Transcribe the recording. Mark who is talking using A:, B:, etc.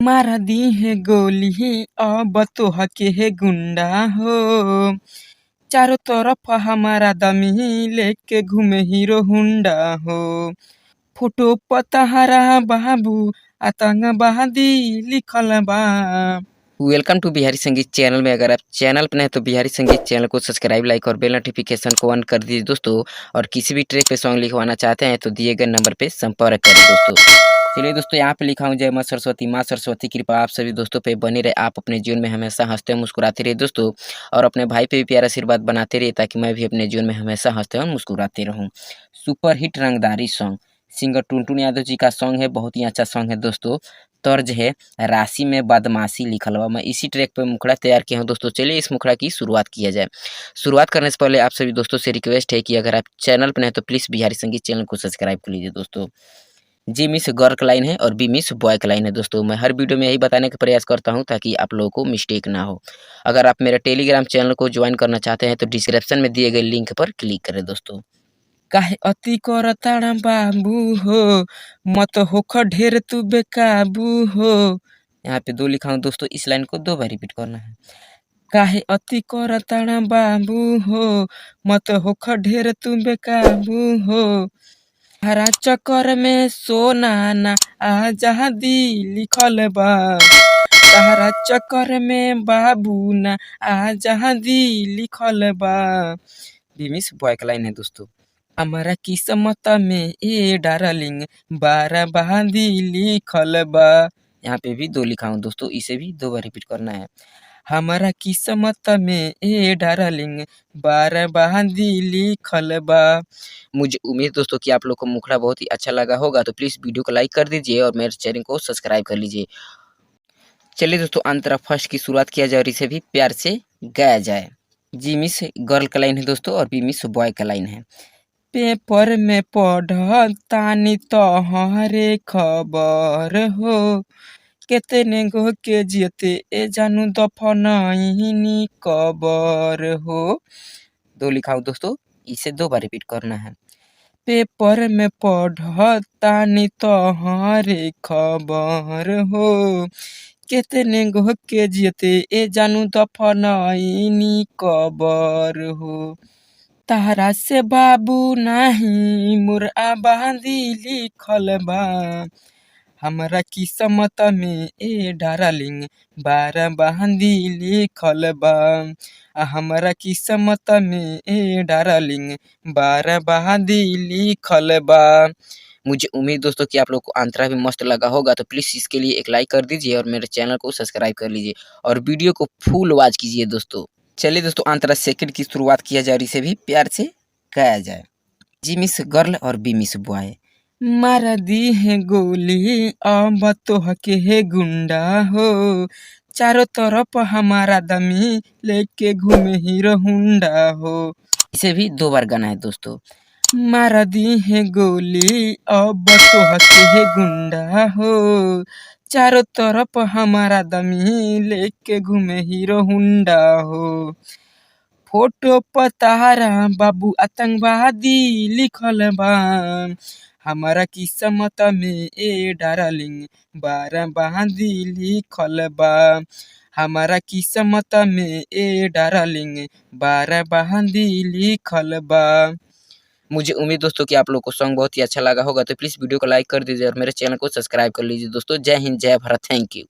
A: मारा दी है गोली अब तो हके है गुंडा हो। चारों तरफ हमारा दमी लेके घूमे हीरो हुंडा हो। फोटो पतहरा बाबू आतंकवादी लिखल बा। वेलकम टू बिहारी संगीत चैनल में। अगर आप चैनल पर नए तो बिहारी संगीत चैनल को सब्सक्राइब, लाइक और बेल नोटिफिकेशन को ऑन कर दीजिए दोस्तों। और किसी भी ट्रैक पे सॉन्ग लिखवाना चाहते हैं तो दिए गए नंबर पे संपर्क करें दोस्तों। चलिए दोस्तों, यहाँ पे लिखा हूँ जय माँ सरस्वती कृपा आप सभी दोस्तों पे बनी रहे। आप अपने जीवन में हमेशा हंसते और मुस्कुराते रहिए दोस्तों। और अपने भाई पे भी प्यारा आशीर्वाद बनाते रहिए ताकि मैं भी अपने जीवन में हमेशा हंसते और मुस्कुराते रहूँ। सुपर हिट रंगदारी सॉन्ग, सिंगर टुनटुन यादव जी का सॉन्ग है। बहुत ही अच्छा सॉन्ग है दोस्तों। तर्ज है राशि में बदमाशी लिखल बा। मैं इसी ट्रैक पे मुखड़ा तैयार किया हूँ दोस्तों। चलिए इस मुखड़ा की शुरुआत किया जाए। शुरुआत करने से पहले आप सभी दोस्तों से रिक्वेस्ट है कि अगर आप चैनल पर नए तो प्लीज़ बिहारी संगीत चैनल को सब्सक्राइब कर लीजिए दोस्तों। जी मिस गर्ल का लाइन है और बी मिस बॉय का लाइन है दोस्तों। मैं हर वीडियो में यही बताने का प्रयास करता हूं ताकि आप लोगों को मिस्टेक ना हो। अगर आप मेरे टेलीग्राम चैनल को ज्वाइन करना चाहते हैं तो डिस्क्रिप्शन में दिए गए लिंक पर क्लिक करें दोस्तों। काहे अति करताड़ा बाबू हो, मत होख ढेर तू बेकाबू हो। यहाँ पे 2 लिखा हूँ दोस्तों, इस लाइन को 2 बार रिपीट करना है। काहे अति करताड़ा बाबू हो, मत होख ढेर तू बेकाबू हो। हरा चक्कर में सोना ना आजादी लिखल बा। तारा चक्कर में बाबू ना आजादी लिखल बा। बीमिस बॉय का लाइन है दोस्तों। हमारा किस्मत में ए डार्लिंग बाराबादी लिखल बा। यहाँ पे भी 2 लिखा हूँ दोस्तों, इसे भी 2 बार रिपीट करना है। हमारा किस्मत में ए डार्लिंग बाराबादी लिखल बा। मुझे उम्मीद दोस्तों कि आप लोग को मुखड़ा बहुत ही अच्छा लगा होगा, तो प्लीज़ वीडियो को लाइक कर दीजिए और मेरे चैनल को सब्सक्राइब कर लीजिए। चलिए दोस्तों, अंतरा फर्स्ट की शुरुआत किया जाए और इसे भी प्यार से गाया जाए। जी मिस गर्ल का लाइन है दोस्तों और बी मिस बॉय का लाइन है। पेपर में पढ़तानी तोहरे खबर हो, केतने गो के जियते ए जानू दफनाइनी कबर हो। 2 लिखा हूँ दोस्तों, इसे 2 बार रिपीट करना है। पेपर में पढ़तानी तोहरे खबर हो, केतने गो के जियते ए जानू दफनाइनी कबर हो। तारा से बाबू नाही मोर आबादी लिखल बा। हमरा किस्मत में ए डार्लिंग बाराबादी लिखल बा। हमरा किस्मत में ए डार्लिंग बाराबादी लिखल बा। मुझे उम्मीद दोस्तों कि आप लोग को अंतरा भी मस्त लगा होगा, तो प्लीज़ इसके लिए एक लाइक कर दीजिए और मेरे चैनल को सब्सक्राइब कर लीजिए और वीडियो को फुल वॉच कीजिए दोस्तों। चलिए दोस्तों, अंतरा सेकंड की शुरुआत किया जाए और इसे भी प्यार से गाया जाए। जी मिस गर्ल और बी मिस बॉय। मारा दी है गोली अब तो हके है गुंडा हो। चारों तरफ हमारा दमी लेके घूमे हीरो हुंडा हो। इसे भी 2 बार गाना है दोस्तों। मारा दी है गोली अब तो हके है गुंडा हो। चारों तरफ हमारा दमी लेके घूमे हीरो हुंडा हो। फोटो पतारा बाबू आतंकवादी लिखल बा। हमारा किस्मत में ए डार्लिंग बाराबादी लिखल बा। हमारा किस्मत में ए डार्लिंग बाराबादी लिखल बा। मुझे उम्मीद दोस्तों कि आप लोग को सॉन्ग बहुत ही अच्छा लगा होगा, तो प्लीज़ वीडियो को लाइक कर दीजिए और मेरे चैनल को सब्सक्राइब कर लीजिए दोस्तों। जय हिंद, जय भारत, थैंक यू।